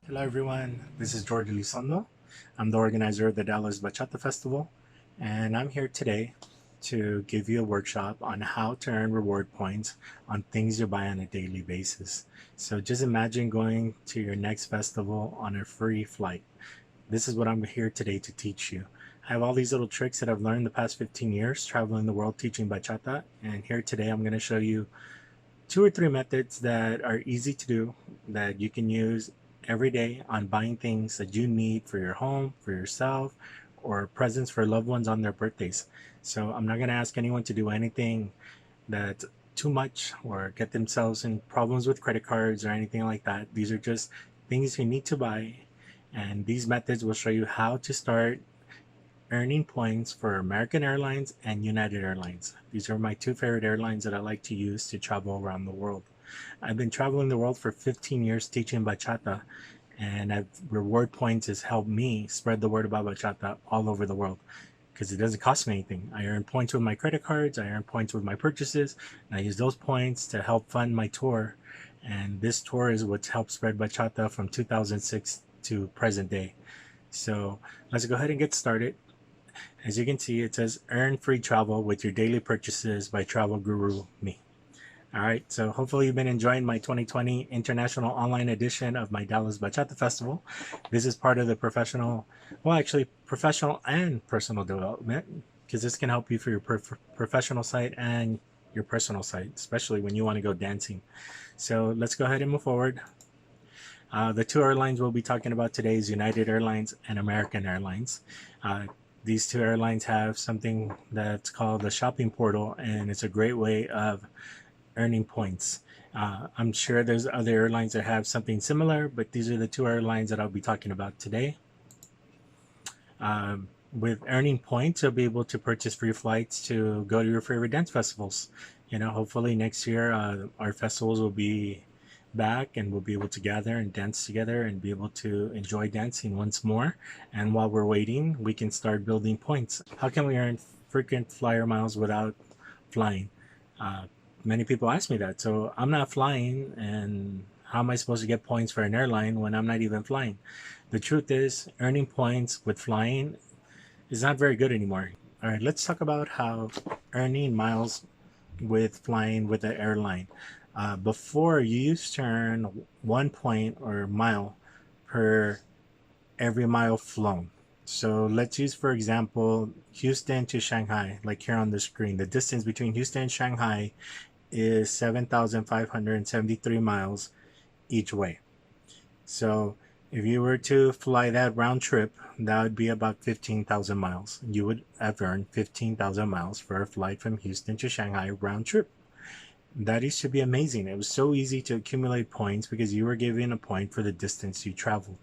Hello everyone, this is Jorge Elizondo. I'm the organizer of the Dallas Bachata Festival, and I'm here today to give you a workshop on how to earn reward points on things you buy on a daily basis. So just imagine going to your next festival on a free flight. This is what I'm here today to teach you. I have all these little tricks that I've learned the past 15 years traveling the world teaching bachata, and here today I'm going to show you 2 or 3 methods that are easy to do that you can use every day on buying things that you need for your home, for yourself, or presents for loved ones on their birthdays. So I'm not going to ask anyone to do anything that's too much or get themselves in problems with credit cards or anything like that. These are just things you need to buy, and these methods will show you how to start earning points for American Airlines and United Airlines. These are my 2 favorite airlines that I like to use to travel around the world. I've been traveling the world for 15 years teaching bachata, and reward points has helped me spread the word about bachata all over the world because it doesn't cost me anything. I earn points with my credit cards, I earn points with my purchases, and I use those points to help fund my tour. And this tour is what's helped spread bachata from 2006 to present day. So let's go ahead and get started. As you can see, it says earn free travel with your daily purchases by travel guru me. All right, so hopefully you've been enjoying my 2020 international online edition of my Dallas Bachata Festival. This is part of the professional and personal development, because this can help you for your professional site and your personal site, especially when you want to go dancing. So let's go ahead and move forward. The 2 airlines we'll be talking about today is United Airlines and American Airlines. These 2 airlines have something that's called the shopping portal, and it's a great way of earning points. I'm sure there's other airlines that have something similar, but these are the 2 airlines that I'll be talking about today. With earning points, you'll be able to purchase free flights to go to your favorite dance festivals. You know, hopefully next year our festivals will be back and we'll be able to gather and dance together and be able to enjoy dancing once more. And while we're waiting, we can start building points. How can we earn frequent flyer miles without flying? Many people ask me that. So I'm not flying, and how am I supposed to get points for an airline when I'm not even flying? The truth is, earning points with flying is not very good anymore. All right, let's talk about how earning miles with flying with an airline. Before, you used to earn 1 point or mile per every mile flown. So let's use, for example, Houston to Shanghai, like here on the screen. The distance between Houston and Shanghai is 7,573 miles each way. So if you were to fly that round trip, that would be about 15,000 miles. You would have earned 15,000 miles for a flight from Houston to Shanghai round trip. That used to be amazing. It was so easy to accumulate points because you were given a point for the distance you traveled.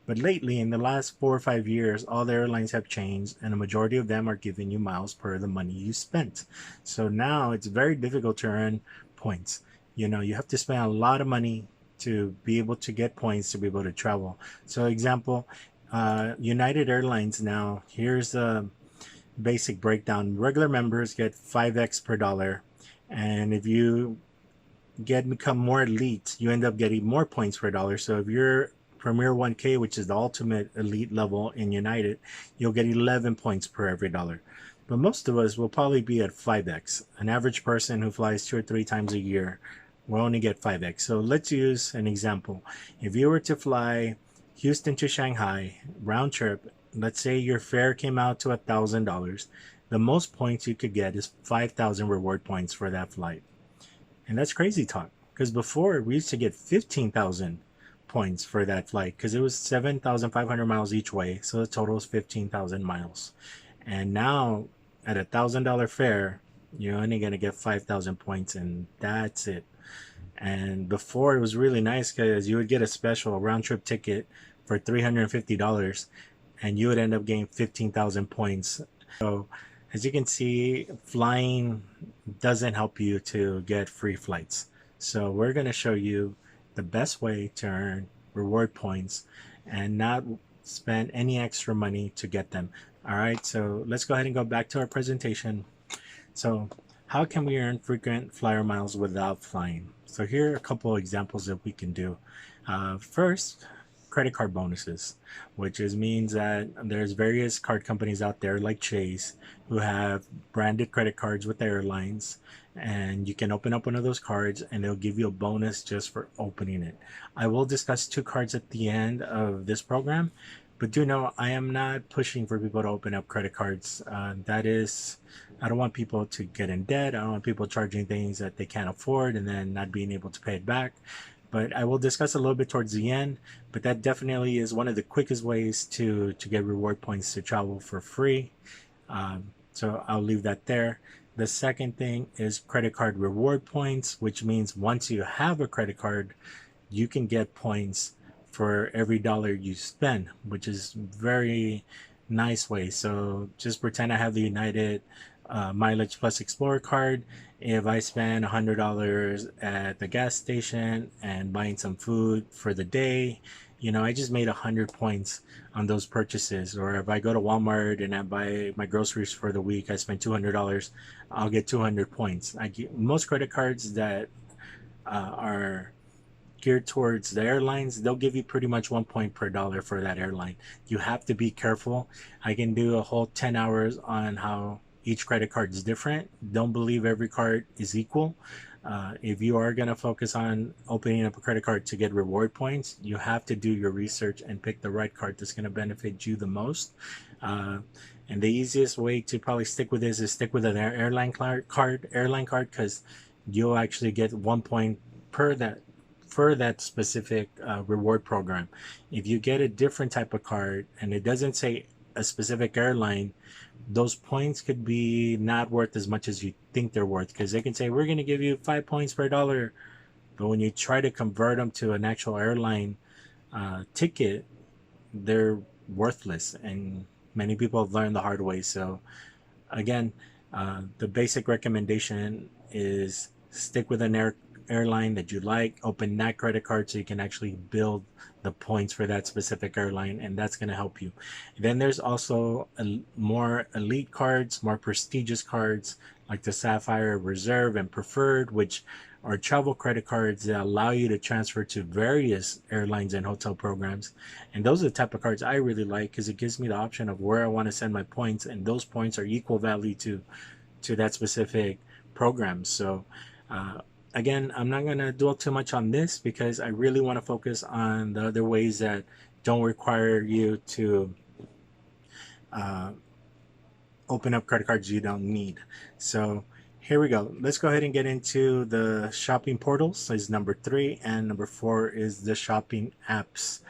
But lately, in the last 4 or 5 years, all the airlines have changed, and a majority of them are giving you miles per the money you spent. So now it's very difficult to earn points. You know, you have to spend a lot of money to be able to get points to be able to travel. So example, United Airlines now, here's a basic breakdown. Regular members get 5x per dollar, and if you become more elite, you end up getting more points per dollar. So if you're Premier 1K, which is the ultimate elite level in United, you'll get 11 points per every dollar. But most of us will probably be at 5x. An average person who flies 2 or 3 times a year will only get 5x. So let's use an example. If you were to fly Houston to Shanghai round trip, let's say your fare came out to $1,000. The most points you could get is 5,000 reward points for that flight. And that's crazy talk, because before we used to get 15,000 points for that flight because it was 7,500 miles each way, so the total is 15,000 miles. And now at $1,000 fare, you're only gonna get 5,000 points, and that's it. And before, it was really nice because you would get a special round trip ticket for $350, and you would end up getting 15,000 points. So as you can see, flying doesn't help you to get free flights. So we're going to show you the best way to earn reward points and not spend any extra money to get them. All right, so let's go ahead and go back to our presentation. So how can we earn frequent flyer miles without flying? So here are a couple of examples that we can do. First, credit card bonuses, which means that there's various card companies out there like Chase who have branded credit cards with the airlines, and you can open up one of those cards and they'll give you a bonus just for opening it. I will discuss two cards at the end of this program, but do know I am not pushing for people to open up credit cards. I don't want people to get in debt. I don't want people charging things that they can't afford and then not being able to pay it back. But I will discuss a little bit towards the end. But that definitely is one of the quickest ways to get reward points to travel for free. So I'll leave that there. The second thing is credit card reward points, which means once you have a credit card, you can get points for every dollar you spend, which is very nice way. So just pretend I have the United MileagePlus Explorer card. If I spend $100 at the gas station and buying some food for the day, I just made 100 points on those purchases. Or if I go to Walmart and I buy my groceries for the week, I spend $200, I'll get 200 points. Most credit cards that are geared towards the airlines, they'll give you pretty much 1 point per dollar for that airline. You have to be careful. I can do a whole 10 hours on how each credit card is different. Don't believe every card is equal. If you are going to focus on opening up a credit card to get reward points, you have to do your research and pick the right card that's going to benefit you the most. And the easiest way to probably stick with this is stick with an airline card, because you'll actually get 1 point per that for that specific reward program. If you get a different type of card and it doesn't say a specific airline, those points could be not worth as much as you think they're worth, because they can say we're going to give you 5 points per dollar, but when you try to convert them to an actual airline ticket, they're worthless, and many people have learned the hard way. So again, the basic recommendation is stick with an airline that you like, open that credit card so you can actually build the points for that specific airline, and that's going to help you. Then there's also more elite cards, more prestigious cards like the Sapphire, Reserve, and Preferred, which are travel credit cards that allow you to transfer to various airlines and hotel programs. And those are the type of cards I really like, because it gives me the option of where I want to send my points, and those points are equal value to that specific program. So again, I'm not going to dwell too much on this because I really want to focus on the other ways that don't require you to open up credit cards you don't need. So here we go. Let's go ahead and get into the shopping portals. So is number 3, and number 4 is the shopping apps.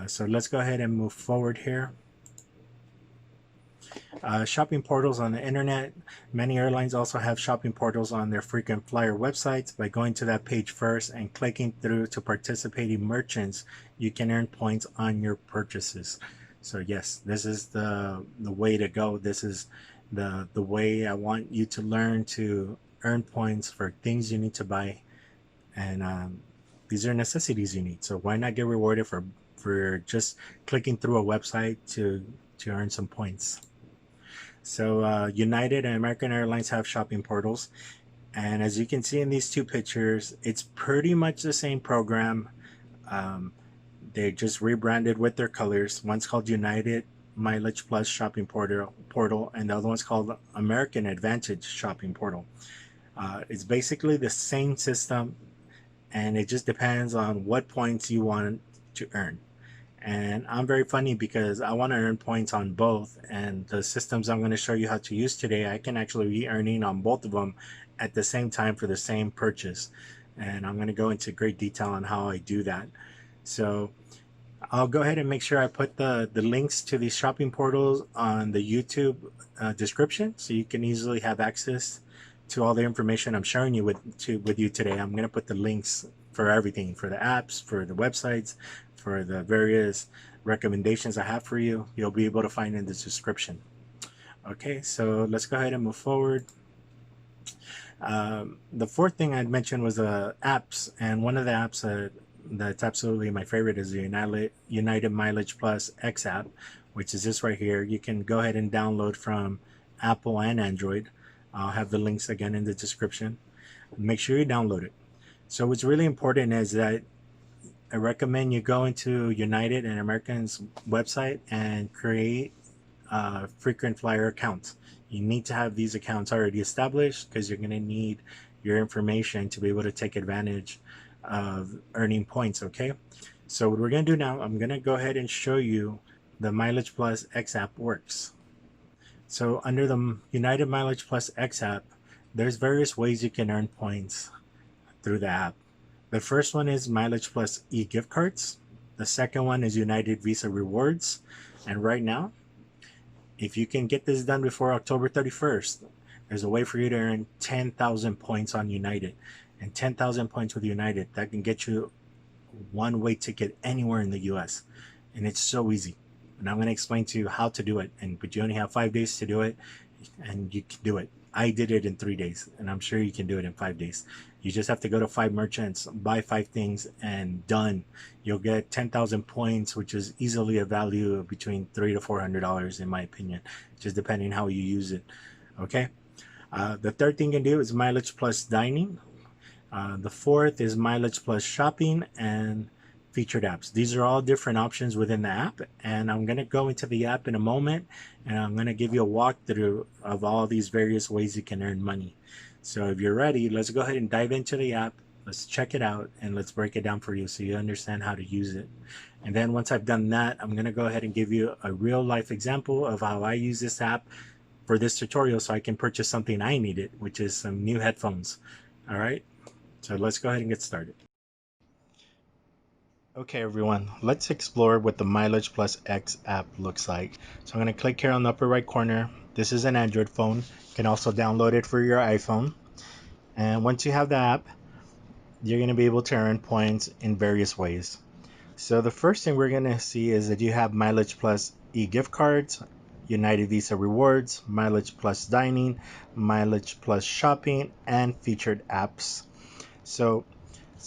So let's go ahead and move forward here. Shopping portals on the internet. Many airlines also have shopping portals on their frequent flyer websites. By going to that page first and clicking through to participating merchants, you can earn points on your purchases. So yes, this is the way to go. This is the way I want you to learn to earn points for things you need to buy, and these are necessities you need. So why not get rewarded for just clicking through a website to earn some points? So United and American Airlines have shopping portals, and as you can see in these two pictures, it's pretty much the same program. They just rebranded with their colors. One's called United MileagePlus Shopping Portal, and the other one's called American AAdvantage Shopping Portal. It's basically the same system, and it just depends on what points you want to earn. And I'm very funny because I want to earn points on both, and the systems I'm going to show you how to use today, I can actually be earning on both of them at the same time for the same purchase. And I'm going to go into great detail on how I do that. So I'll go ahead and make sure I put the links to these shopping portals on the YouTube description, so you can easily have access to all the information I'm sharing you with you today. I'm going to put the links for everything, for the apps, for the websites, for the various recommendations I have for you. You'll be able to find in the description. Okay, so let's go ahead and move forward. The fourth thing I'd mentioned was apps, and one of the apps that that's absolutely my favorite is the United Mileage Plus X app, which is this right here. You can go ahead and download from Apple and Android. I'll have the links again in the description. Make sure you download it. So what's really important is that I recommend you go into United and American's website and create a frequent flyer account. You need to have these accounts already established because you're going to need your information to be able to take advantage of earning points. Okay, so what we're going to do now, I'm going to go ahead and show you the Mileage Plus X app works. So under the United Mileage Plus X app, there's various ways you can earn points through the app. The first one is Mileage Plus e-gift cards. The second one is United Visa Rewards. And right now, if you can get this done before October 31st, there's a way for you to earn 10,000 points on United. And 10,000 points with United, that can get you one-way ticket anywhere in the US. And it's so easy. And I'm going to explain to you how to do it. But you only have 5 days to do it, and you can do it. I did it in 3 days, and I'm sure you can do it in 5 days. You just have to go to 5 merchants, buy 5 things, and done. You'll get 10,000 points, which is easily a value of between $300 to $400 in my opinion, just depending how you use it. Okay. The third thing you can do is Mileage Plus Dining. The fourth is Mileage Plus Shopping and featured apps. These are all different options within the app, and I'm going to go into the app in a moment, and I'm going to give you a walkthrough of all these various ways you can earn money. So if you're ready, let's go ahead and dive into the app. Let's check it out, and let's break it down for you so you understand how to use it. And then once I've done that, I'm going to go ahead and give you a real life example of how I use this app for this tutorial so I can purchase something I needed, which is some new headphones. All right, so let's go ahead and get started. Okay everyone, let's explore what the Mileage Plus X app looks like. So I'm going to click here on the upper right corner. This is an Android phone. You can also download it for your iPhone. And once you have the app, you're going to be able to earn points in various ways. So the first thing we're going to see is that you have Mileage Plus e-gift cards, United Visa Rewards, Mileage Plus Dining, Mileage Plus Shopping, and featured apps. So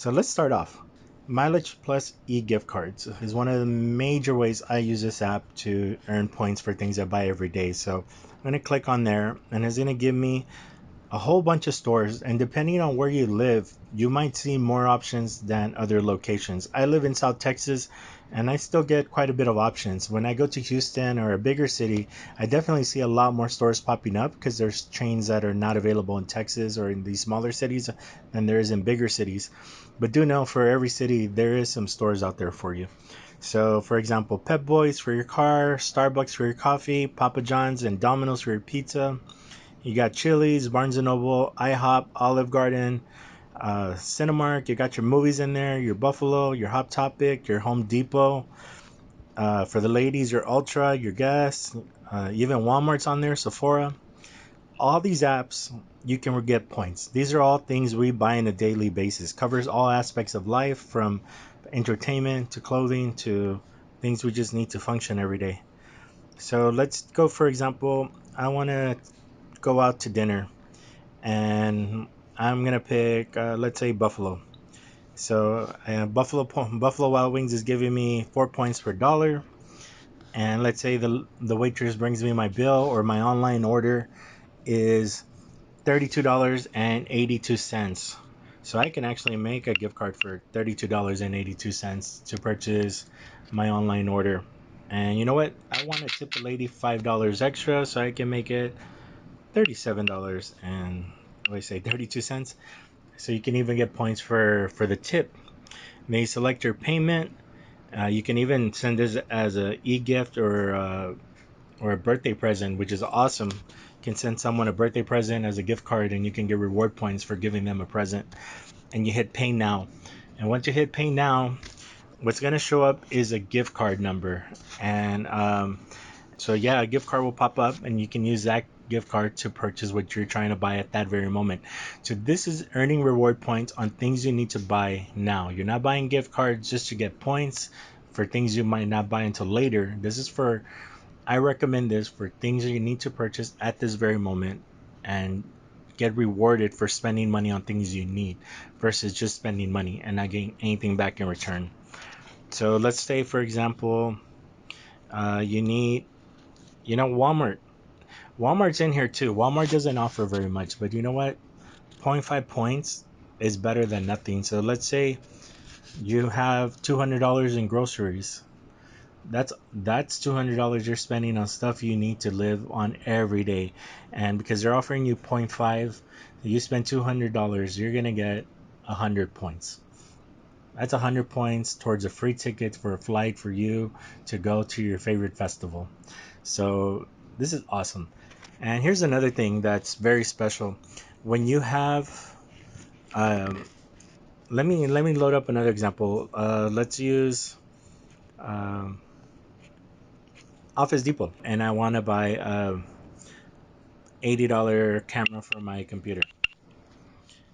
let's start off. Mileage Plus e-gift cards is one of the major ways I use this app to earn points for things I buy every day. So I'm going to click on there, and it's going to give me a whole bunch of stores, and depending on where you live, you might see more options than other locations. I live in South Texas, and I still get quite a bit of options. When I go to Houston or a bigger city, I definitely see a lot more stores popping up because there's chains that are not available in Texas or in these smaller cities than there is in bigger cities. But do know for every city, there is some stores out there for you. So for example, Pep Boys for your car, Starbucks for your coffee, Papa John's and Domino's for your pizza. You got Chili's, Barnes & Noble, IHOP, Olive Garden, Cinemark. You got your movies in there, your Buffalo, your Hot Topic, your Home Depot. For the ladies, your Ultra, your Guess, even Walmart's on there, Sephora. All these apps, you can get points. These are all things we buy on a daily basis. Covers all aspects of life, from entertainment to clothing to things we just need to function every day. So let's go, for example, I want to go out to dinner, and I'm gonna pick let's say Buffalo. So Buffalo Wild Wings is giving me 4 points per dollar, and let's say the waitress brings me my bill, or my online order is $32.82. So I can actually make a gift card for $32.82 to purchase my online order. And you know what? I want to tip the lady $5 extra, so I can make it $37 and what I say 32 cents. So you can even get points for the tip. Then you select your payment. You can even send this as a e-gift or a birthday present, which is awesome. You can send someone a birthday present as a gift card, and you can get reward points for giving them a present. And you hit pay now, and once you hit pay now, what's going to show up is a gift card number. And so yeah, a gift card will pop up, and you can use that gift card to purchase what you're trying to buy at that very moment. So this is earning reward points on things you need to buy now. You're not buying gift cards just to get points for things you might not buy until later. I recommend this for things that you need to purchase at this very moment, and get rewarded for spending money on things you need versus just spending money and not getting anything back in return. So let's say, for example, you need, Walmart. Walmart's in here too. Walmart doesn't offer very much, but you know what? zero point 0.5 points is better than nothing. So let's say you have $200 in groceries. That's $200 you're spending on stuff you need to live on every day. And because they're offering you zero point 0.5, you spend $200, you're gonna get 100 points. That's 100 points towards a free ticket for a flight for you to go to your favorite festival. So this is awesome. And here's another thing that's very special. When you have, um, let me load up another example. Let's use um, Office Depot, and I want to buy a $80 camera for my computer.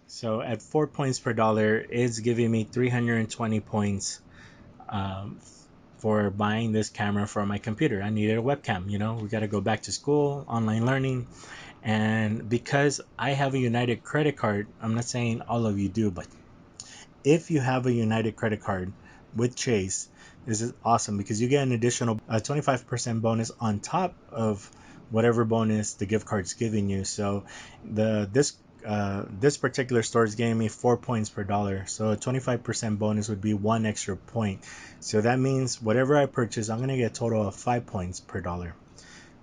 So at 4 points per dollar, it's giving me 320 points um, for buying this camera for my computer. I needed a webcam. We got to go back to school, online learning. And because I have a United credit card, I'm not saying all of you do, but if you have a United credit card with Chase, this is awesome because you get an additional 25% bonus on top of whatever bonus the gift card's giving you. So this particular store is giving me 4 points per dollar. So a 25% bonus would be one extra point. So that means whatever I purchase, I'm gonna get a total of 5 points per dollar.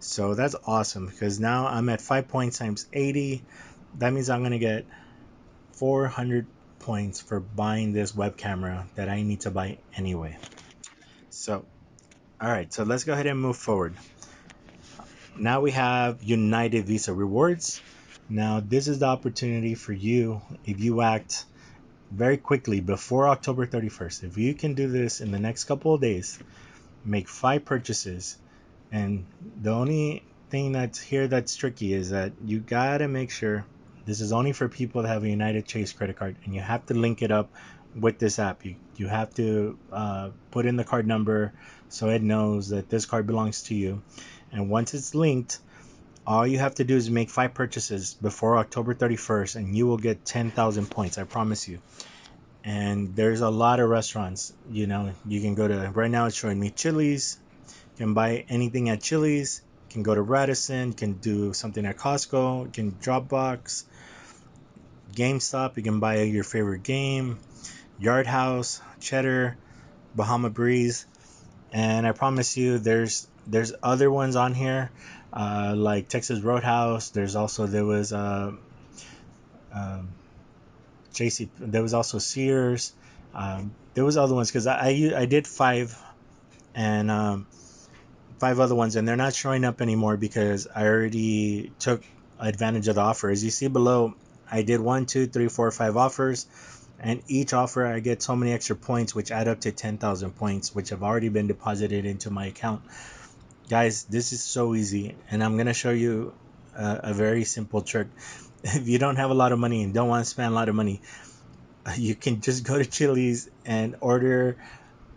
So that's awesome because now I'm at 5 points times 80. That means I'm gonna get 400 points for buying this web camera that I need to buy anyway. So, all right, so let's go ahead and move forward. Now we have United Visa Rewards. Now, this is the opportunity for you if you act very quickly before October 31st. If you can do this in the next couple of days, make 5 purchases. And the only thing that's tricky is that you gotta make sure this is only for people that have a United Chase credit card, and you have to link it up with this app. You have to put in the card number so it knows that this card belongs to you. And once it's linked, all you have to do is make 5 purchases before October 31st, and you will get 10,000 points. I promise you. And there's a lot of restaurants. You can go to, right now it's showing me Chili's. You can buy anything at Chili's. You can go to Radisson. You can do something at Costco. You can Dropbox, GameStop. You can buy your favorite game, Yard House, Cheddar, Bahama Breeze, and I promise you, there's other ones on here, like Texas Roadhouse. There was um, JC. There was also Sears. There was other ones because I did five and five other ones, and they're not showing up anymore because I already took advantage of the offer. As you see below, I did 1, 2, 3, 4, 5 offers, and each offer I get so many extra points, which add up to 10,000 points, which have already been deposited into my account. Guys, this is so easy, and I'm gonna show you a very simple trick. If you don't have a lot of money and don't want to spend a lot of money, you can just go to Chili's and order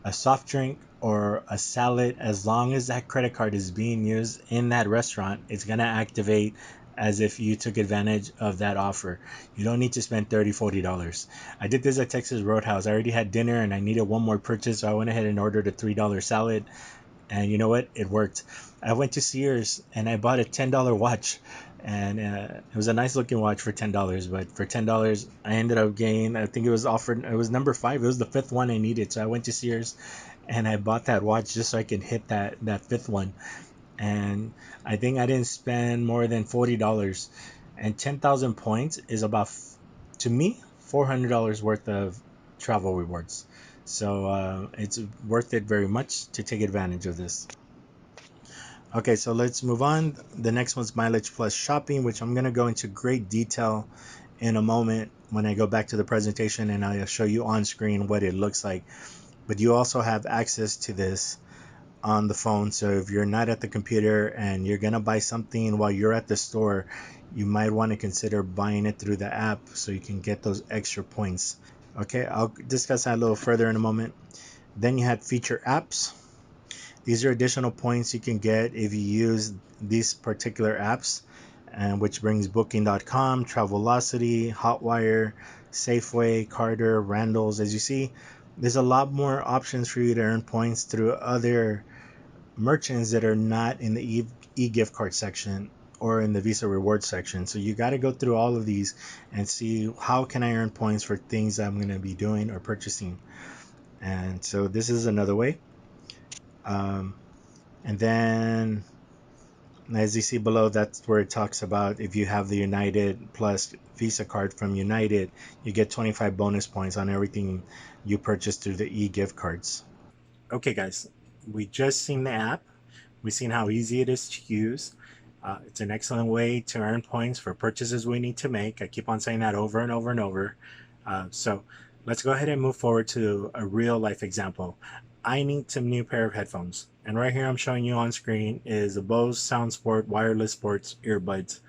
a soft drink or a salad. As long as that credit card is being used in that restaurant, it's going to activate as if you took advantage of that offer. You don't need to spend $30-$40. I did this at Texas Roadhouse. I already had dinner and I needed one more purchase, so I went ahead and ordered a $3 salad. And you know what? It worked. I went to Sears and I bought a $10 watch, and it was a nice looking watch for $10. But for $10, I ended up getting. I think it was offered. It was number 5. It was the 5th one I needed. So I went to Sears, and I bought that watch just so I could hit that 5th one. And I think I didn't spend more than $40. And 10,000 points is about, to me, $400 worth of travel rewards. So it's worth it very much to take advantage of this. Okay, so let's move on. The next one's MileagePlus Shopping, which I'm going to go into great detail in a moment when I go back to the presentation, and I'll show you on screen what it looks like. But you also have access to this on the phone. So if you're not at the computer and you're going to buy something while you're at the store, you might want to consider buying it through the app so you can get those extra points. Okay, I'll discuss that a little further in a moment. Then you have feature apps. These are additional points you can get if you use these particular apps. and which brings Booking.com, Travelocity, Hotwire, Safeway, Carter, Randall's. As you see, there's a lot more options for you to earn points through other merchants that are not in the e-gift card section or in the Visa Rewards section. So you got to go through all of these and see how can I earn points for things I'm going to be doing or purchasing. And so this is another way. And then as you see below, that's where it talks about if you have the United Plus Visa card from United, you get 25 bonus points on everything you purchase through the e-gift cards. Okay, guys, we just seen the app. We've seen how easy it is to use. It's an excellent way to earn points for purchases we need to make. I keep on saying that over and over and over. So let's go ahead and move forward to a real life example. I need some new pair of headphones. And right here I'm showing you on screen is a Bose SoundSport Wireless Sports earbuds.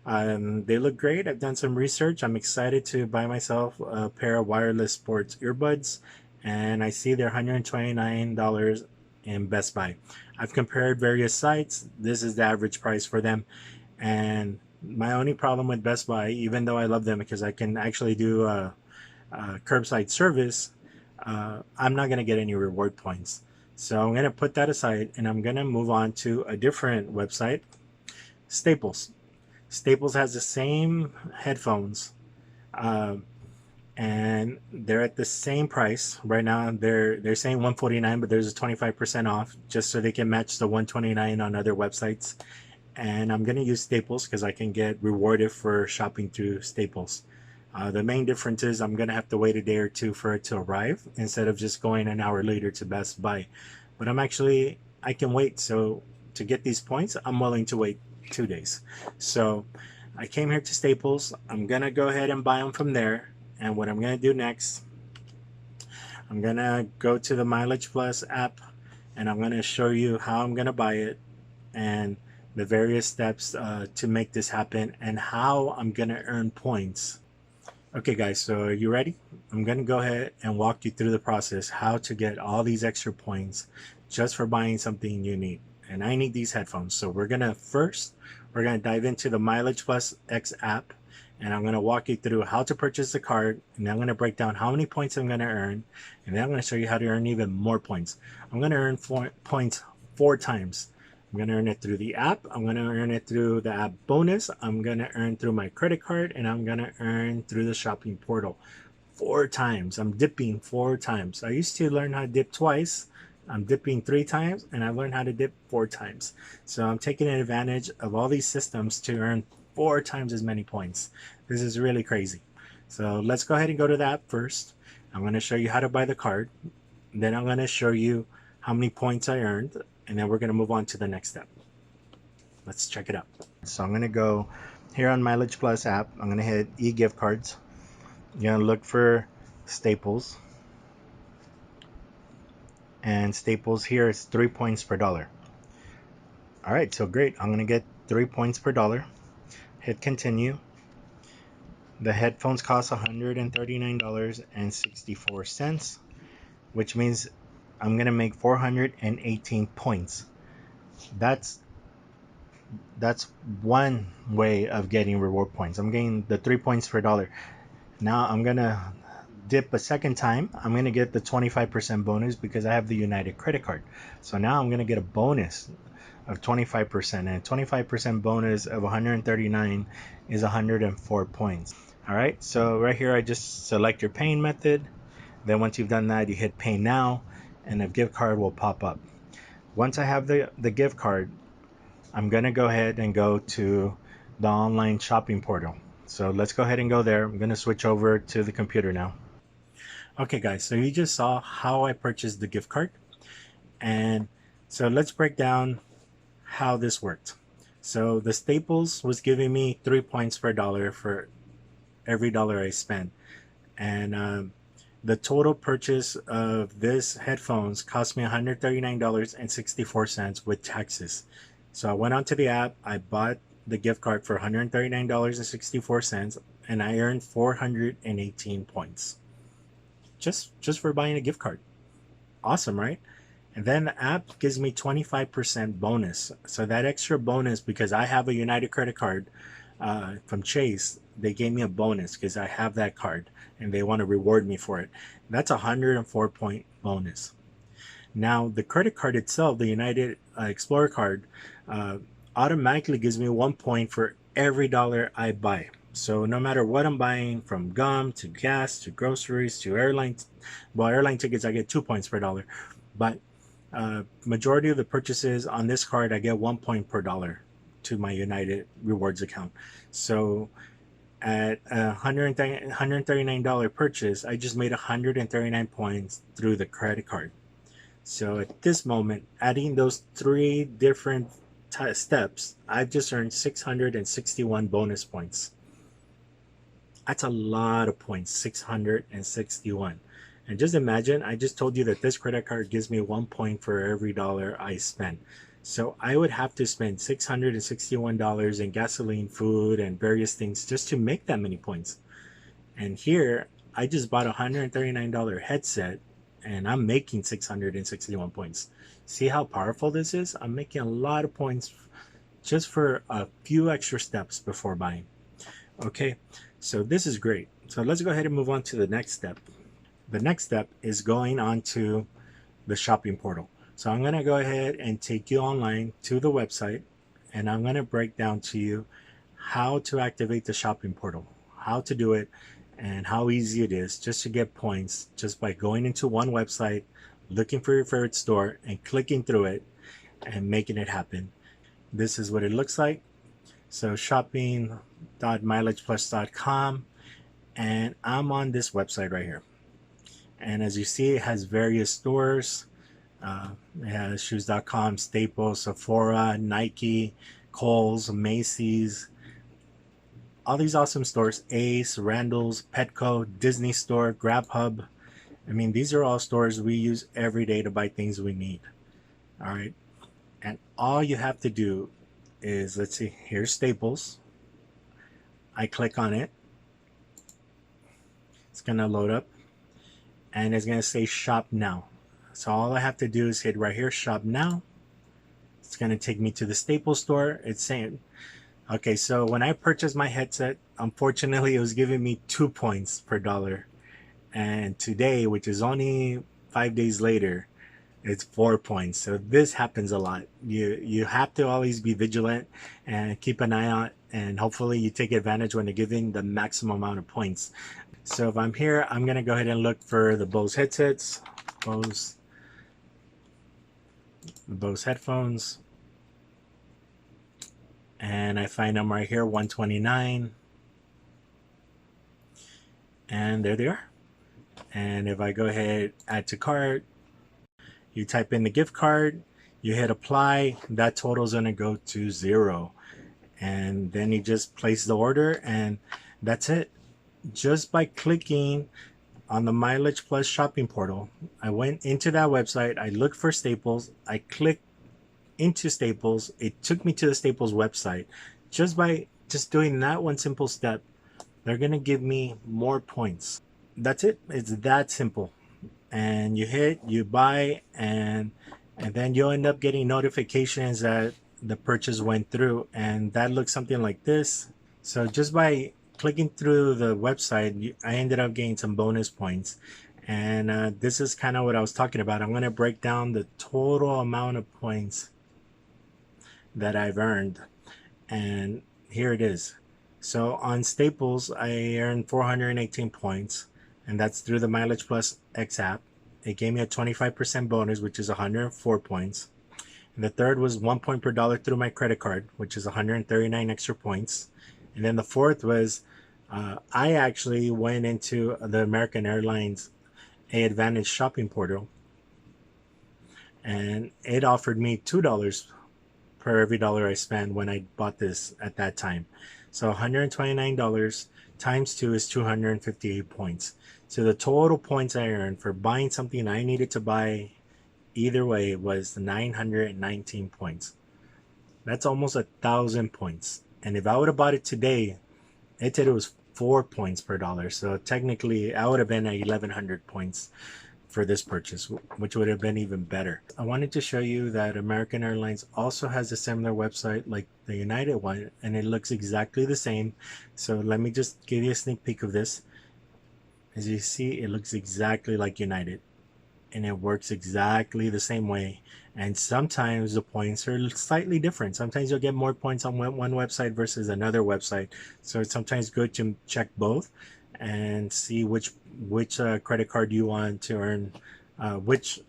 They look great. I've done some research. I'm excited to buy myself a pair of wireless sports earbuds. And I see they're $129 in Best Buy. I've compared various sites. This is the average price for them. And my only problem with Best Buy, even though I love them because I can actually do curbside service, I'm not going to get any reward points. So I'm going to put that aside and I'm going to move on to a different website, Staples. Staples has the same headphones and they're at the same price right now. They're saying $149, but there's a 25% off just so they can match the $129 on other websites. And I'm going to use Staples because I can get rewarded for shopping through Staples. The main difference is I'm going to have to wait a day or two for it to arrive instead of just going an hour later to Best Buy. But I can wait. So to get these points, I'm willing to wait 2 days. So I came here to Staples. I'm going to go ahead and buy them from there. And what I'm going to do next, I'm going to go to the MileagePlus app and I'm going to show you how I'm going to buy it and the various steps to make this happen and how I'm going to earn points. Okay guys, so are you ready? I'm going to go ahead and walk you through the process, how to get all these extra points just for buying something you need. And I need these headphones. So we're going to dive into the MileagePlus X app and I'm going to walk you through how to purchase the card, and then I'm going to break down how many points I'm going to earn, and then I'm going to show you how to earn even more points. I'm going to earn points 4 times. I'm going to earn it through the app. I'm going to earn it through the app bonus. I'm going to earn through my credit card, and I'm going to earn through the shopping portal 4 times. I'm dipping 4 times. I used to learn how to dip twice. I'm dipping 3 times, and I've learned how to dip 4 times. So I'm taking advantage of all these systems to earn 4 times as many points. This is really crazy. So let's go ahead and go to the app first. I'm going to show you how to buy the card. Then I'm going to show you how many points I earned, and then we're going to move on to the next step. Let's check it out. So I'm going to go here on MileagePlus app. I'm going to hit e-gift cards. You're going to look for Staples. And Staples here is 3 points per dollar. All right, so great. I'm going to get 3 points per dollar. Hit continue. The headphones cost $139.64, which means I'm going to make 418 points. That's one way of getting reward points. I'm getting the 3 points per dollar. Now I'm going to dip a second time. I'm going to get the 25% bonus because I have the United credit card. So now I'm going to get a bonus of 25%, and 25% bonus of 139 is 104 points. All right, so right here I just select your paying method. Then once you've done that, you hit pay now and a gift card will pop up. Once I have the gift card, I'm gonna go ahead and go to the online shopping portal. So let's go ahead and go there. I'm gonna switch over to the computer now. Okay guys, so you just saw how I purchased the gift card, and so let's break down how this worked. So the Staples was giving me 3 points per dollar for every dollar I spent, and the total purchase of this headphones cost me $139.64 with taxes. So I went onto the app, I bought the gift card for $139.64, and I earned 418 points just for buying a gift card. Awesome, right? And then the app gives me 25% bonus. So that extra bonus, because I have a United credit card from Chase, they gave me a bonus because I have that card and they want to reward me for it. That's a 104-point bonus. Now, the credit card itself, the United Explorer card, uh, automatically gives me 1 point for every dollar I buy. So no matter what I'm buying, from gum to gas to groceries to airline tickets, I get 2 points per dollar. But majority of the purchases on this card, I get 1 point per dollar to my United Rewards account. So at a $139 purchase, I just made 139 points through the credit card. So at this moment, adding those three different steps, I've just earned 661 bonus points. That's a lot of points, 661. And just imagine, I just told you that this credit card gives me 1 point for every dollar I spend. So I would have to spend $661 in gasoline, food, and various things just to make that many points. And here, I just bought a $139 headset and I'm making 661 points. See how powerful this is? I'm making a lot of points just for a few extra steps before buying. Okay, so this is great. So let's go ahead and move on to the next step. The next step is going on to the shopping portal. So I'm going to go ahead and take you online to the website, and I'm going to break down to you how to activate the shopping portal, how to do it, and how easy it is just to get points just by going into one website, looking for your favorite store and clicking through it and making it happen. This is what it looks like. So shopping.mileageplus.com, and I'm on this website right here. And as you see, it has various stores. It has shoes.com, Staples, Sephora, Nike, Kohl's, Macy's, all these awesome stores, Ace, Randall's, Petco, Disney Store, Grubhub. I mean, these are all stores we use every day to buy things we need. All right. And all you have to do is, let's see, here's Staples. I click on it. It's going to load up and it's going to say shop now. So all I have to do is hit right here, shop now. It's going to take me to the Staples store. It's saying, okay, so when I purchased my headset, unfortunately, it was giving me 2 points per dollar. And today, which is only 5 days later, it's 4 points. So this happens a lot. You have to always be vigilant and keep an eye out, and hopefully you take advantage when they're giving the maximum amount of points. So if I'm here, I'm going to go ahead and look for the Bose headsets, Bose headphones, and I find them right here, 129, and there they are. And if I go ahead, add to cart, you type in the gift card, you hit apply, that total is going to go to 0, and then you just place the order, and that's it. Just by clicking on the MileagePlus shopping portal, I went into that website, I looked for Staples, I clicked into Staples, it took me to the Staples website. Just by doing that one simple step, they're gonna give me more points. That's it. It's that simple. And you buy, and then you'll end up getting notifications that the purchase went through, and that looks something like this. So just by clicking through the website, I ended up getting some bonus points. And this is kind of what I was talking about. I'm going to break down the total amount of points that I've earned. And here it is. So on Staples, I earned 418 points. And that's through the MileagePlus X app. It gave me a 25% bonus, which is 104 points. And the third was 1 point per dollar through my credit card, which is 139 extra points. And then the fourth was I actually went into the American Airlines AAdvantage shopping portal, and it offered me $2 per every dollar I spent when I bought this at that time. So $129 times 2 is 258 points. So the total points I earned for buying something I needed to buy either way was 919 points. That's almost 1,000 points. And if I would have bought it today, it said it was 4 points per dollar. So technically I would have been at 1,100 points for this purchase, which would have been even better. I wanted to show you that American Airlines also has a similar website like the United one, and it looks exactly the same. So let me just give you a sneak peek of this. As you see, it looks exactly like United, and it works exactly the same way. And sometimes the points are slightly different. Sometimes you'll get more points on one website versus another website. So it's sometimes good to check both and see which credit card you want to earn, which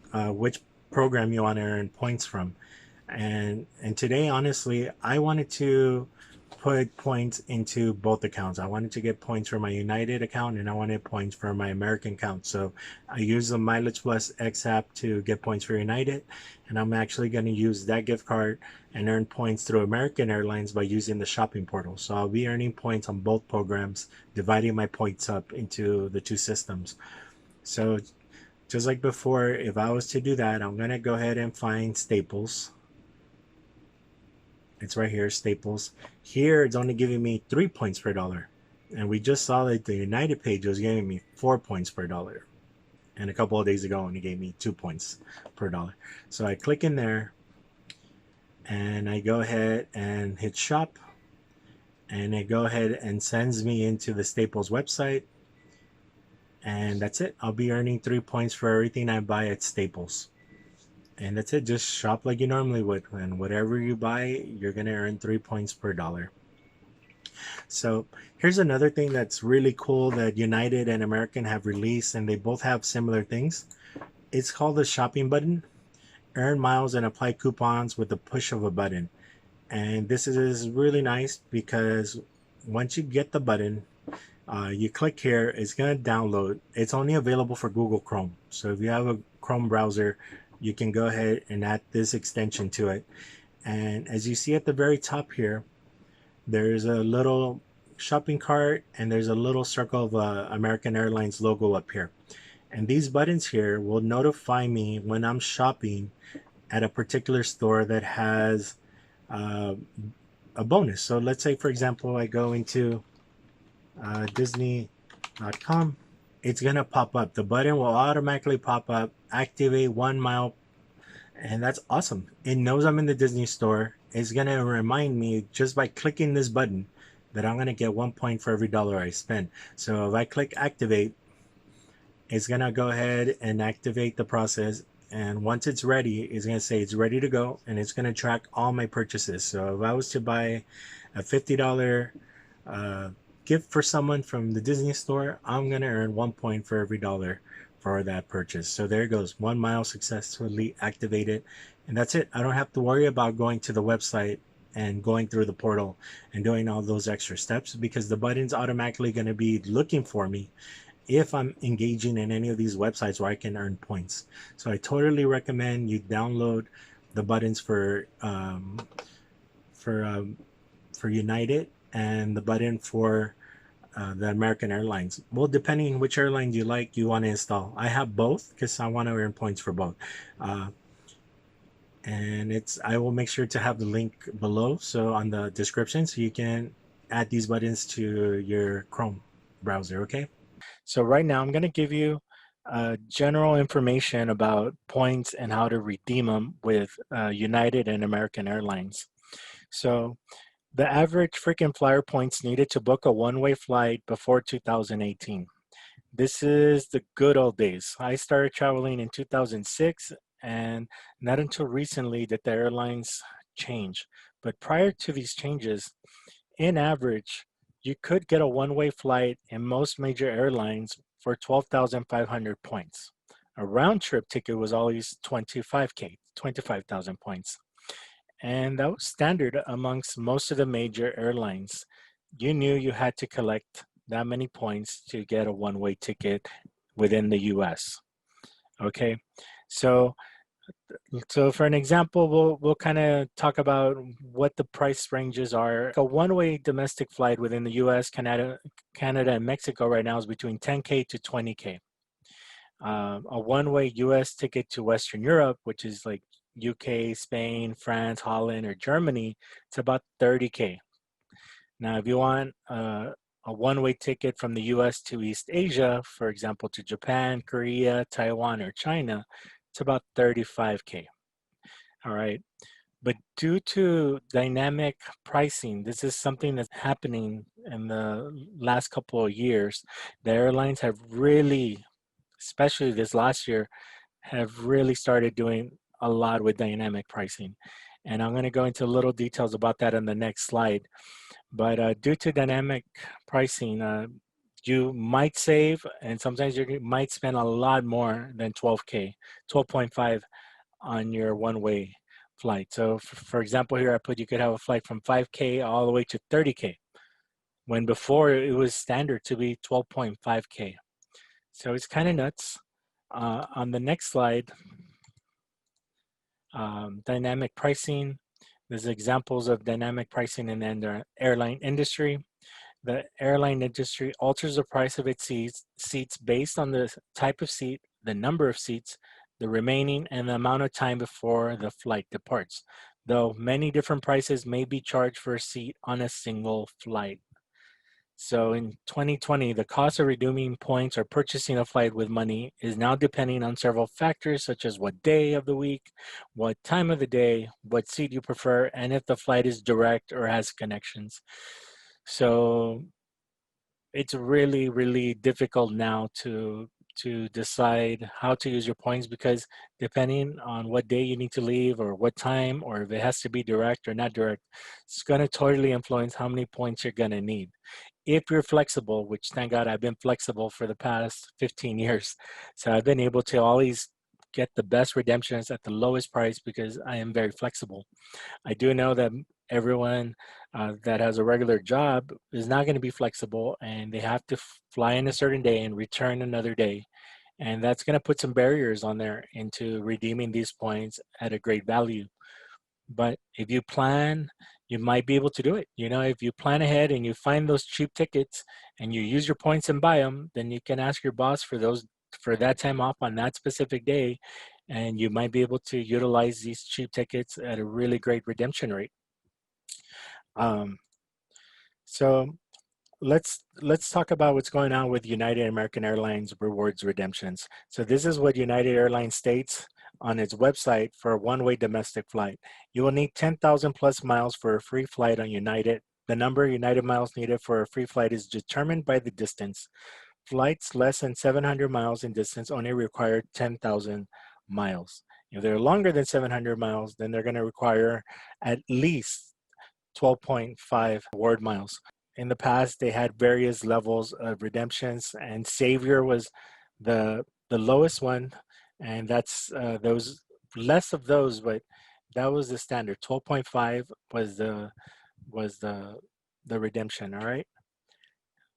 program you want to earn points from. And today, honestly, I wanted to put points into both accounts. I wanted to get points for my United account, and I wanted points for my American account. So I use the MileagePlus X app to get points for United, and I'm actually going to use that gift card and earn points through American Airlines by using the shopping portal. So I'll be earning points on both programs, dividing my points up into the two systems. So just like before, if I was to do that, I'm going to go ahead and find Staples. It's right here, Staples. Here it's only giving me 3 points per dollar. And we just saw that the United page was giving me 4 points per dollar. And a couple of days ago only gave me 2 points per dollar. So I click in there and I go ahead and hit shop. And it go ahead and sends me into the Staples website. And that's it. I'll be earning 3 points for everything I buy at Staples. And that's it. Just shop like you normally would, and whatever you buy, you're gonna earn 3 points per dollar. So here's another thing that's really cool that United and American have released, and they both have similar things. It's called the shopping button. Earn miles and apply coupons with the push of a button. And this is really nice because once you get the button, you click here, it's gonna download. It's only available for Google Chrome. So if you have a Chrome browser, you can go ahead and add this extension to it. And as you see at the very top here, there's a little shopping cart and there's a little circle of American Airlines logo up here. And these buttons here will notify me when I'm shopping at a particular store that has a bonus. So let's say, for example, I go into Disney.com. It's gonna pop up. The button will automatically pop up, activate 1 mile, and that's awesome. It knows I'm in the Disney store. It's gonna remind me just by clicking this button that I'm gonna get 1 point for every dollar I spend. So if I click activate, it's gonna go ahead and activate the process. And once it's ready, it's gonna say it's ready to go, and it's gonna track all my purchases. So if I was to buy a $50 gift for someone from the Disney store, I'm gonna earn 1 point for every dollar for that purchase. So there it goes, 1 mile successfully activated, and that's it. I don't have to worry about going to the website and going through the portal and doing all those extra steps, because the button's automatically going to be looking for me if I'm engaging in any of these websites where I can earn points. So I totally recommend you download the buttons for United and the button for the American Airlines. Well, depending on which airline you like, you want to install. I have both because I want to earn points for both. And I will make sure to have the link below, so on the description, so you can add these buttons to your Chrome browser, okay? So right now I'm going to give you general information about points and how to redeem them with United and American Airlines. So the average frequent flyer points needed to book a one-way flight before 2018. This is the good old days. I started traveling in 2006, and not until recently did the airlines change. But prior to these changes, in average, you could get a one-way flight in most major airlines for 12,500 points. A round-trip ticket was always 25,000 points. And that was standard amongst most of the major airlines. You knew you had to collect that many points to get a one-way ticket within the US. Okay, so for an example, we'll kind of talk about what the price ranges are. A one-way domestic flight within the US, Canada, and Mexico right now is between 10K to 20K. A one-way US ticket to Western Europe, which is like UK, Spain, France, Holland, or Germany, it's about 30K. Now, if you want a a one-way ticket from the US to East Asia, for example, to Japan, Korea, Taiwan, or China, it's about 35K. All right. But due to dynamic pricing, this is something that's happening in the last couple of years. The airlines have really, especially this last year, have really started doing a lot with dynamic pricing. And I'm going to go into little details about that in the next slide. But due to dynamic pricing, you might save, and sometimes you might spend a lot more than 12K, 12.5 on your one-way flight. So for example, here I put you could have a flight from 5K all the way to 30K, when before it was standard to be 12.5K. So it's kind of nuts. On the next slide, dynamic pricing. There's examples of dynamic pricing in the airline industry. The airline industry alters the price of its seats based on the type of seat, the number of seats, the remaining, and the amount of time before the flight departs, though many different prices may be charged for a seat on a single flight. So in 2020, the cost of redeeming points or purchasing a flight with money is now depending on several factors, such as what day of the week, what time of the day, what seat you prefer, and if the flight is direct or has connections. So it's really, really difficult now to decide how to use your points, because depending on what day you need to leave or what time, or if it has to be direct or not direct, it's going to totally influence how many points you're going to need. If you're flexible, which thank God I've been flexible for the past 15 years. So I've been able to always get the best redemptions at the lowest price because I am very flexible. I do know that everyone that has a regular job is not going to be flexible, and they have to fly in a certain day and return another day. And that's going to put some barriers on there into redeeming these points at a great value. But if you plan, you might be able to do it. You know, if you plan ahead and you find those cheap tickets and you use your points and buy them, then you can ask your boss for that time off on that specific day, and you might be able to utilize these cheap tickets at a really great redemption rate. Um, so let's talk about what's going on with United American Airlines rewards redemptions. So this is what United Airlines states on its website for a one-way domestic flight. You will need 10,000 plus miles for a free flight on United. The number of United miles needed for a free flight is determined by the distance. Flights less than 700 miles in distance only require 10,000 miles. If they're longer than 700 miles, then they're going to require at least 12.5 reward miles. In the past, they had various levels of redemptions, and Savior was the lowest one, and that's those less of those, but that was the standard. 12.5 was the redemption. All right,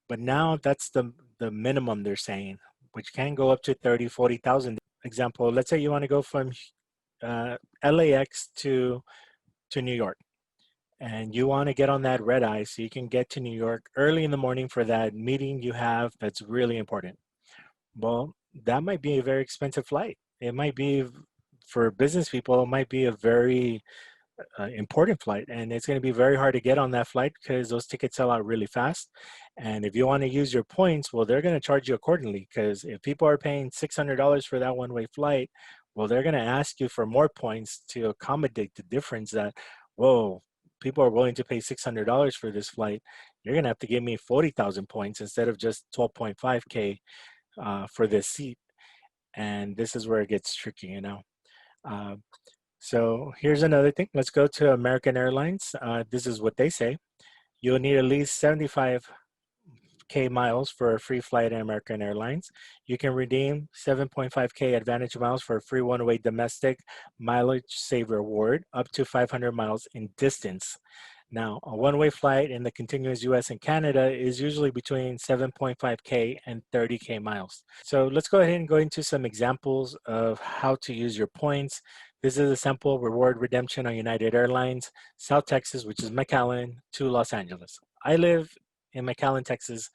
but now that's the minimum they're saying, which can go up to 30, 40,000. Example, let's say you want to go from LAX to New York, and you want to get on that red eye so you can get to New York early in the morning for that meeting you have that's really important. Well, that might be a very expensive flight. It might be, for business people, it might be a very important flight, and it's going to be very hard to get on that flight because those tickets sell out really fast. And if you want to use your points, well, they're going to charge you accordingly, because if people are paying $600 for that one-way flight, well, they're going to ask you for more points to accommodate the difference that, whoa, people are willing to pay $600 for this flight. You're going to have to give me 40,000 points instead of just 12.5K for this seat. And this is where it gets tricky, you know. Uh, so here's another thing. Let's go to American Airlines. This is what they say. You'll need at least 75K miles for a free flight at American Airlines. You can redeem 7.5K AAdvantage miles for a free one-way domestic mileage saver award up to 500 miles in distance. Now, a one-way flight in the continuous US and Canada is usually between 7.5K and 30K miles. So let's go ahead and go into some examples of how to use your points. This is a sample reward redemption on United Airlines, South Texas, which is McAllen, to Los Angeles. I live in McAllen, Texas.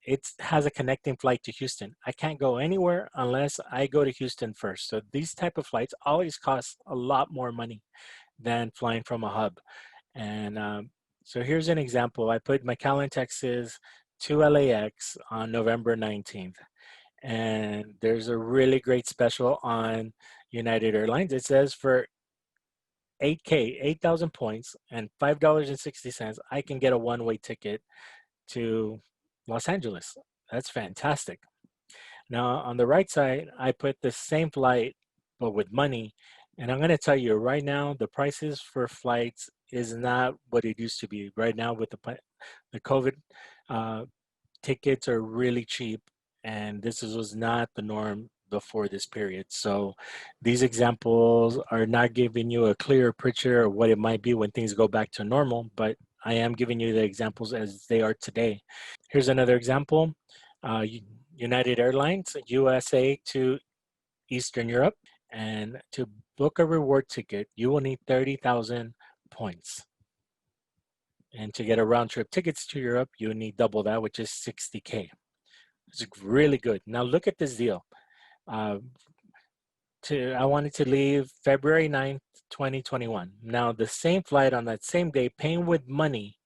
It has a connecting flight to Houston. I can't go anywhere unless I go to Houston first. So these type of flights always cost a lot more money than flying from a hub. And so here's an example. I put McAllen, Texas to LAX on November 19th. And there's a really great special on United Airlines. It says for 8K, 8,000 points, and $5.60, I can get a one-way ticket to Los Angeles. That's fantastic. Now, on the right side, I put the same flight, but with money. And I'm going to tell you right now, the prices for flights is not what it used to be. Right now, with the COVID, uh, tickets are really cheap, and was not the norm before this period. So these examples are not giving you a clear picture of what it might be when things go back to normal, but I am giving you the examples as they are today. Here's another example. Uh, United Airlines, USA to Eastern Europe. And to book a reward ticket, you will need 30,000 points. And to get a round trip tickets to Europe, you need double that, which is 60K. It's really good. Now look at this deal. Uh, I wanted to leave February 9th, 2021. Now the same flight on that same day, paying with money,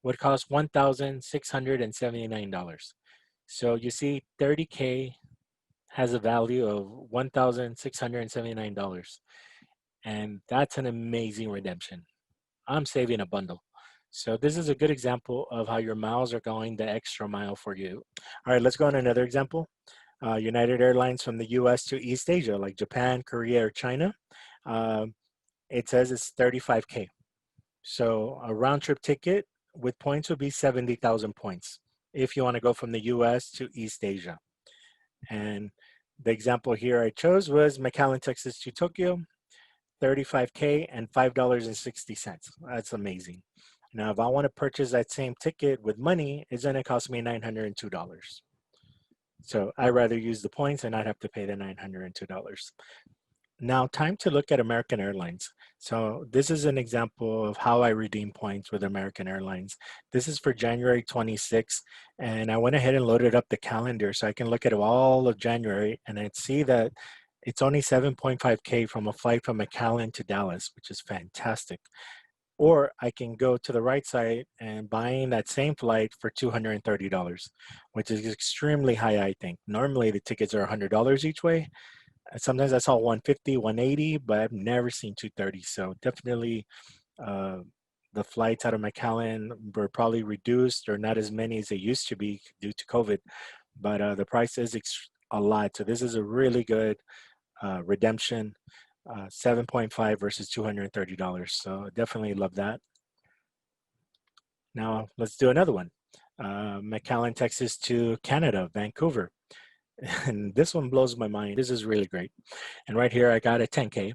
would cost $1,679. So you see 30K has a value of $1,679. And that's an amazing redemption. I'm saving a bundle. So this is a good example of how your miles are going the extra mile for you. All right, let's go on another example. United Airlines from the US to East Asia, like Japan, Korea, or China. It says it's 35K. So a round trip ticket with points would be 70,000 points if you want to go from the US to East Asia. And the example here I chose was McAllen, Texas to Tokyo, 35K and $5.60. That's amazing. Now, if I want to purchase that same ticket with money, it's going to cost me $902. So I'd rather use the points and not have to pay the $902. Now, time to look at American Airlines. So this is an example of how I redeem points with American Airlines. This is for January 26th, and I went ahead and loaded up the calendar so I can look at all of January, and I'd see that it's only 7.5K from a flight from McAllen to Dallas, which is fantastic. Or I can go to the right side and buying that same flight for $230, which is extremely high, I think. Normally the tickets are $100 each way. Sometimes I saw 150, 180, but I've never seen 230. So definitely uh, the flights out of McAllen were probably reduced or not as many as they used to be due to COVID. But the price is a lot. So this is a really good redemption, 7.5 versus $230. So definitely love that. Now let's do another one. McAllen, Texas to Canada, Vancouver. And this one blows my mind. This is really great. And right here, I got a 10K.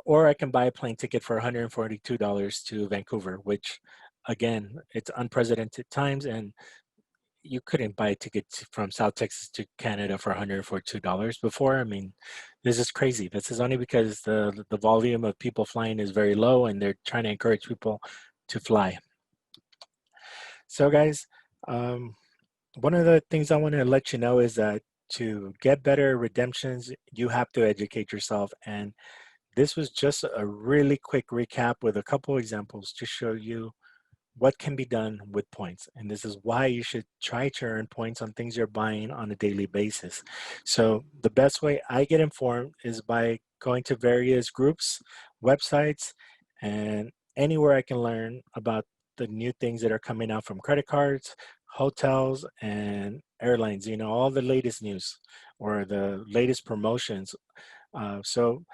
Or I can buy a plane ticket for $142 to Vancouver, which again, it's unprecedented times, and you couldn't buy a ticket from South Texas to Canada for $142 before. I mean, this is crazy. This is only because the volume of people flying is very low, and they're trying to encourage people to fly. So, guys, one of the things I want to let you know is that to get better redemptions, you have to educate yourself. And this was just a really quick recap with a couple examples to show you what can be done with points. And this is why you should try to earn points on things you're buying on a daily basis. So the best way I get informed is by going to various groups, websites, and anywhere I can learn about the new things that are coming out from credit cards, hotels, and airlines, you know, all the latest news or the latest promotions. So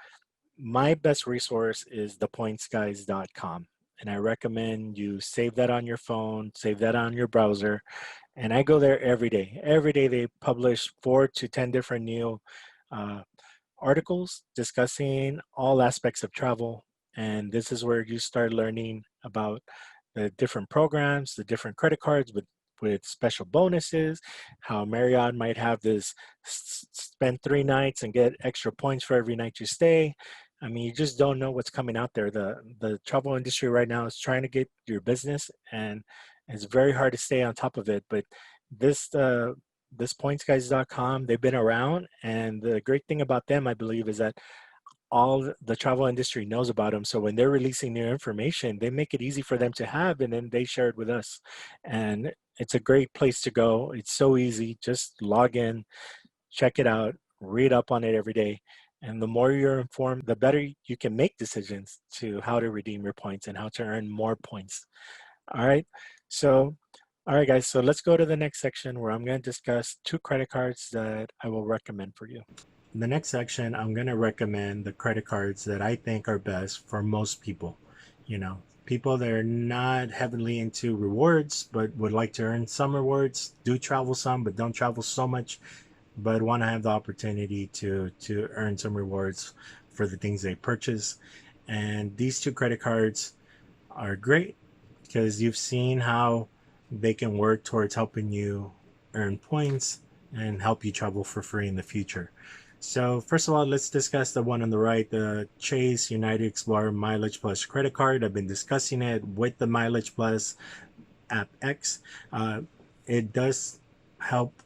my best resource is thepointsguys.com. And I recommend you save that on your phone, save that on your browser. And I go there every day. Every day they publish 4 to 10 different new uh, articles discussing all aspects of travel. And this is where you start learning about the different programs, the different credit cards with special bonuses, how Marriott might have this spend 3 nights and get extra points for every night you stay. I mean, you just don't know what's coming out there. The travel industry right now is trying to get your business, and it's very hard to stay on top of it. But this pointsguys.com, they've been around, and the great thing about them, I believe, is that all the travel industry knows about them. So when they're releasing new information, they make it easy for them to have, and then they share it with us. And It's a great place to go. It's so easy. Just log in, check it out, read up on it every day. And the more you're informed, the better you can make decisions to how to redeem your points and how to earn more points. All right. So, all right, guys. So let's go to the next section where I'm going to discuss two credit cards that I will recommend for you. In the next section, I'm going to recommend the credit cards that I think are best for most people. You know, people that are not heavily into rewards, but would like to earn some rewards, do travel some, but don't travel so much, but want to have the opportunity to earn some rewards for the things they purchase. And these two credit cards are great because you've seen how they can work towards helping you earn points and help you travel for free in the future. So first of all, let's discuss the one on the right, the Chase United Explorer MileagePlus credit card. I've been discussing it with the MileagePlus app X. It does help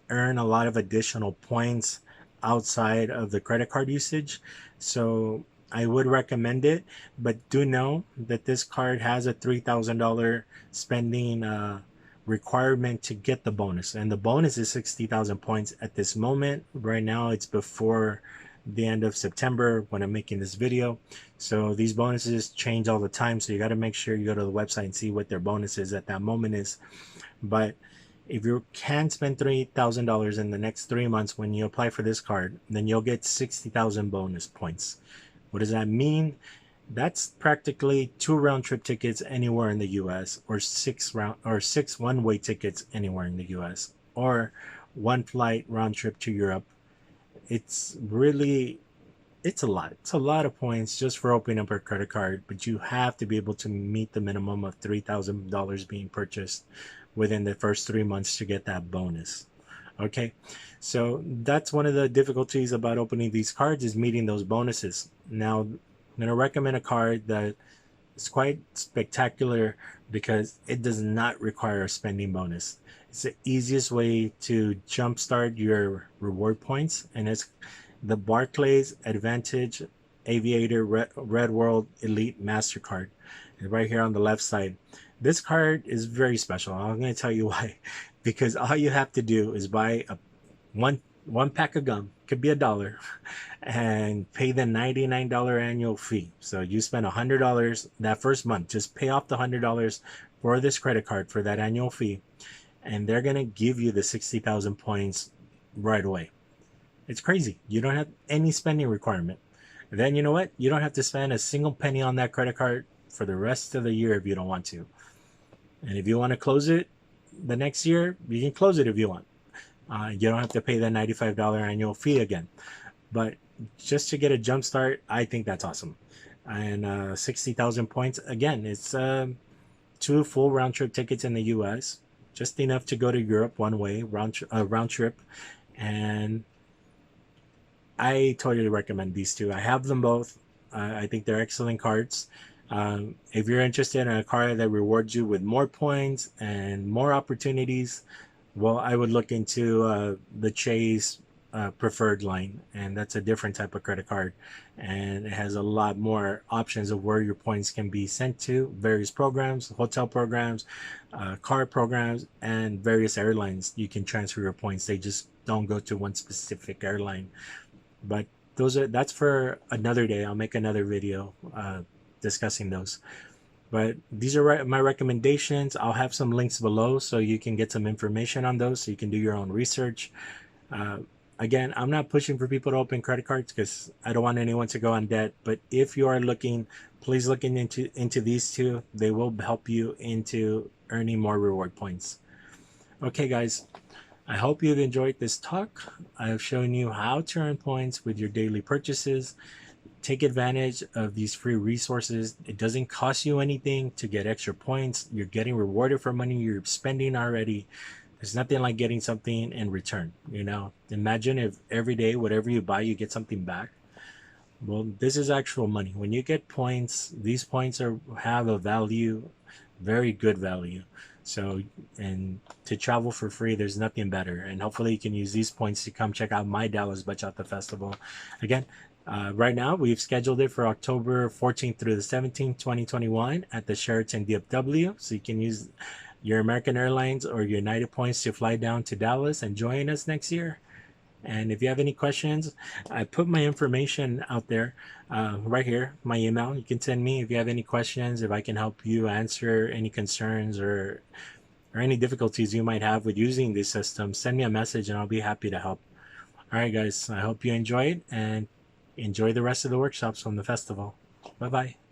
earn a lot of additional points outside of the credit card usage. So I would recommend it, but do know that this card has a $3,000 spending requirement to get the bonus, and the bonus is 60,000 points at this moment. Right now, it's before the end of September when I'm making this video. So these bonuses change all the time. So you got to make sure you go to the website and see what their bonus is at that moment is. But if you can spend $3,000 in the next 3 months when you apply for this card, then you'll get 60,000 bonus points. What does that mean? That's practically 2 round-trip tickets anywhere in the U.S. or 6 one-way tickets anywhere in the U.S. or 1 flight round trip to Europe. It's a lot. It's a lot of points just for opening up a credit card, but you have to be able to meet the minimum of $3,000 being purchased within the first 3 months to get that bonus. Okay, so that's one of the difficulties about opening these cards, is meeting those bonuses. Now, I'm going to recommend a card that is quite spectacular because it does not require a spending bonus. It's the easiest way to jumpstart your reward points, and it's the Barclays AAdvantage Aviator Red World Elite Mastercard. And right here on the left side. This card is very special. I'm going to tell you why. Because all you have to do is buy one pack of gum, could be $1, and pay the $99 annual fee. So you spend $100 that first month. Just pay off the $100 for this credit card for that annual fee, and they're going to give you the 60,000 points right away. It's crazy. You don't have any spending requirement. And then you know what? You don't have to spend a single penny on that credit card for the rest of the year if you don't want to. And if you want to close it the next year, you can close it if you want. You don't have to pay the $95 annual fee again. But just to get a jump start, I think that's awesome. And 60,000 points, again, it's 2 full round trip tickets in the US, just enough to go to Europe one way, round trip. And I totally recommend these two. I have them both. I think they're excellent cards. If you're interested in a card that rewards you with more points and more opportunities, well, I would look into the Chase preferred line, and that's a different type of credit card, and it has a lot more options of where your points can be sent to, various programs, hotel programs, car programs, and various airlines. You can transfer your points. They just don't go to one specific airline. But that's for another day. I'll make another video discussing those. But these are my recommendations. I'll have some links below so you can get some information on those, so you can do your own research. Again, I'm not pushing for people to open credit cards because I don't want anyone to go on debt. But if you are looking, please look into these two. They will help you into earning more reward points. Okay, guys. I hope you've enjoyed this talk. I have shown you how to earn points with your daily purchases. Take advantage of these free resources. It doesn't cost you anything to get extra points. You're getting rewarded for money you're spending already. There's nothing like getting something in return. You know, imagine if every day, whatever you buy, you get something back. Well, this is actual money. When you get points, these points have a value, very good value. So, and to travel for free, there's nothing better. And hopefully you can use these points to come check out my Dallas Bachata Festival. Again, right now we've scheduled it for October 14th through the 17th, 2021 at the Sheraton DFW. So you can use your American Airlines or United points to fly down to Dallas and join us next year. And if you have any questions, I put my information out there right here, my email. You can send me if you have any questions, if I can help you answer any concerns or any difficulties you might have with using this system. Send me a message and I'll be happy to help. All right, guys, I hope you enjoyed and enjoy the rest of the workshops from the festival. Bye-bye.